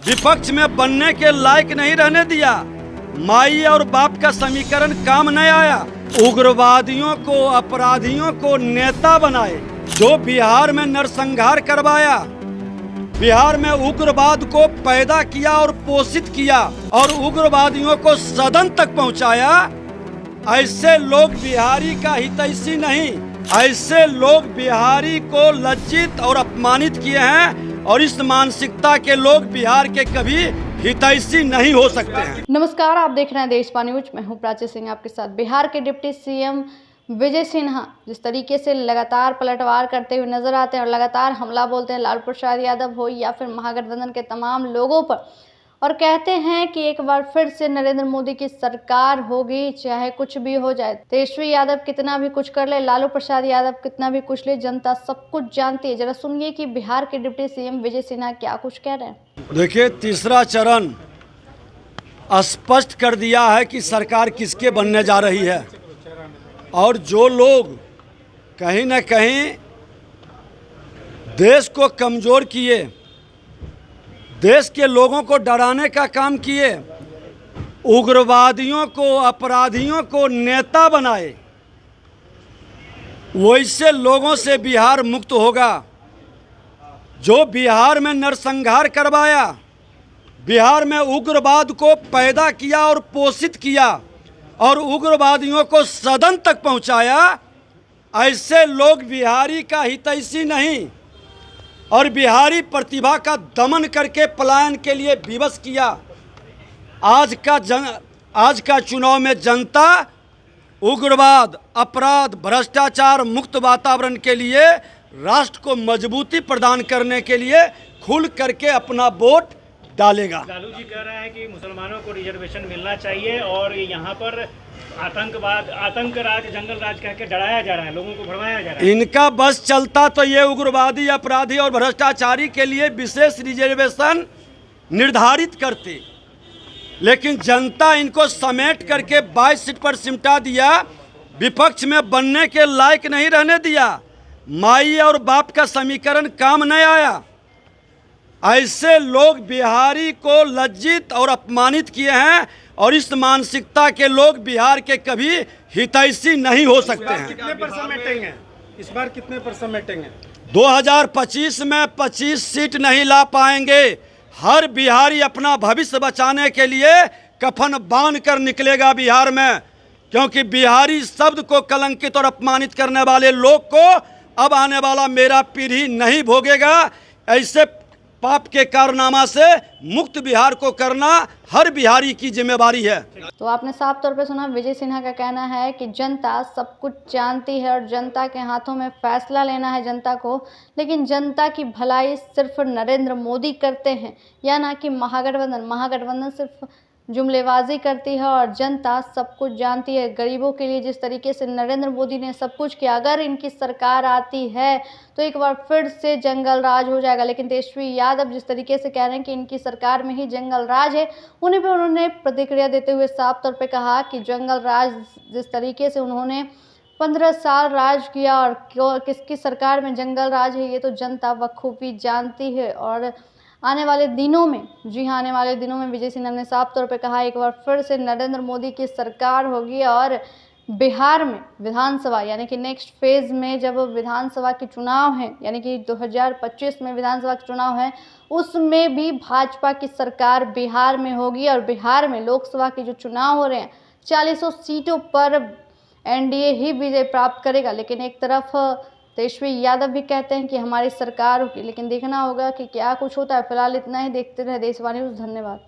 विपक्ष में बनने के लायक नहीं रहने दिया। माई और बाप का समीकरण काम नहीं आया। उग्रवादियों को, अपराधियों को नेता बनाए, जो बिहार में नरसंहार करवाया, बिहार में उग्रवाद को पैदा किया और पोषित किया और उग्रवादियों को सदन तक पहुंचाया। ऐसे लोग बिहारी का हितैषी नहीं, ऐसे लोग बिहारी को लज्जित और अपमानित किए हैं और इस मानसिकता के लोग बिहार के कभी हितैषी नहीं हो सकते हैं। नमस्कार, आप देख रहे हैं देशवाणी न्यूज। मैं हूं प्राची सिंह आपके साथ। बिहार के डिप्टी सीएम विजय सिन्हा जिस तरीके से लगातार पलटवार करते हुए नजर आते हैं और लगातार हमला बोलते हैं लालू प्रसाद यादव हो या फिर महागठबंधन के तमाम लोगों पर, और कहते हैं कि एक बार फिर से नरेंद्र मोदी की सरकार होगी, चाहे कुछ भी हो जाए। तेजस्वी यादव कितना भी कुछ कर ले, लालू प्रसाद यादव कितना भी कुछ ले, जनता सब कुछ जानती है। जरा सुनिए कि बिहार के डिप्टी सीएम विजय सिन्हा क्या कुछ कह रहे हैं। देखिए, तीसरा चरण स्पष्ट कर दिया है कि सरकार किसके बनने जा रही है और जो लोग कहीं न कहीं देश को कमजोर किए, देश के लोगों को डराने का काम किए, उग्रवादियों को, अपराधियों को नेता बनाए, वैसे लोगों से बिहार मुक्त होगा। जो बिहार में नरसंहार करवाया, बिहार में उग्रवाद को पैदा किया और पोषित किया और उग्रवादियों को सदन तक पहुंचाया, ऐसे लोग बिहारी का हितैषी नहीं और बिहारी प्रतिभा का दमन करके पलायन के लिए विवश किया। आज का चुनाव में जनता उग्रवाद, अपराध, भ्रष्टाचार मुक्त वातावरण के लिए, राष्ट्र को मजबूती प्रदान करने के लिए खुल करके अपना वोट डालेगा। लालू जी कह रहे हैं कि मुसलमानों को रिजर्वेशन मिलना चाहिए और यहाँ पर आतंकवाद, आतंक राज, जंगल राज कह के डराया जा रहा है, लोगों को भड़काया जा रहा है। इनका बस चलता तो ये उग्रवादी, अपराधी और भ्रष्टाचारी के लिए विशेष रिजर्वेशन निर्धारित करते, लेकिन जनता इनको समेट करके 22 सीट पर सिमटा दिया। विपक्ष में बनने के लायक नहीं रहने दिया। माई और बाप का समीकरण काम नहीं आया। ऐसे लोग बिहारी को लज्जित और अपमानित किए हैं और इस मानसिकता के लोग बिहार के कभी हितैषी नहीं हो सकते हैं। कितने पर समेटेंगे इस बार, कितने पर समेटेंगे? 2025 में 25 सीट नहीं ला पाएंगे। हर बिहारी अपना भविष्य बचाने के लिए कफन बांध कर निकलेगा बिहार में, क्योंकि बिहारी शब्द को कलंकित और अपमानित करने वाले लोग को अब आने वाला मेरा पीढ़ी नहीं भोगेगा। ऐसे पाप के कारनामा से मुक्त बिहार को करना हर बिहारी की जिम्मेवारी है। तो आपने साफ तौर पे सुना, विजय सिन्हा का कहना है कि जनता सब कुछ जानती है और जनता के हाथों में फैसला लेना है जनता को, लेकिन जनता की भलाई सिर्फ नरेंद्र मोदी करते हैं या ना कि महागठबंधन सिर्फ जुमलेबाजी करती है और जनता सब कुछ जानती है। गरीबों के लिए जिस तरीके से नरेंद्र मोदी ने सब कुछ किया, अगर इनकी सरकार आती है तो एक बार फिर से जंगल राज हो जाएगा। लेकिन तेजस्वी यादव जिस तरीके से कह रहे हैं कि इनकी सरकार में ही जंगल राज है, उन्हें भी उन्होंने प्रतिक्रिया देते हुए साफ तौर पे कहा कि जंगल राज जिस तरीके से उन्होंने 15 साल राज किया और किसकी सरकार में जंगल राज है, ये तो जनता बखूबी जानती है। और आने वाले दिनों में, जी हाँ, आने वाले दिनों में विजय सिन्हा ने साफ तौर पे कहा एक बार फिर से नरेंद्र मोदी की सरकार होगी और बिहार में विधानसभा यानी कि नेक्स्ट फेज में जब विधानसभा के चुनाव हैं, यानी कि 2025 में विधानसभा के चुनाव हैं, उसमें भी भाजपा की सरकार बिहार में होगी। और बिहार में लोकसभा के जो चुनाव हो रहे हैं, 40 सीटों पर एनडीए ही विजय प्राप्त करेगा। लेकिन एक तरफ तेजस्वी यादव भी कहते हैं कि हमारी सरकार होगी, लेकिन देखना होगा कि क्या कुछ होता है। फिलहाल इतना ही, देखते रहे देशवाणी न्यूज़। धन्यवाद।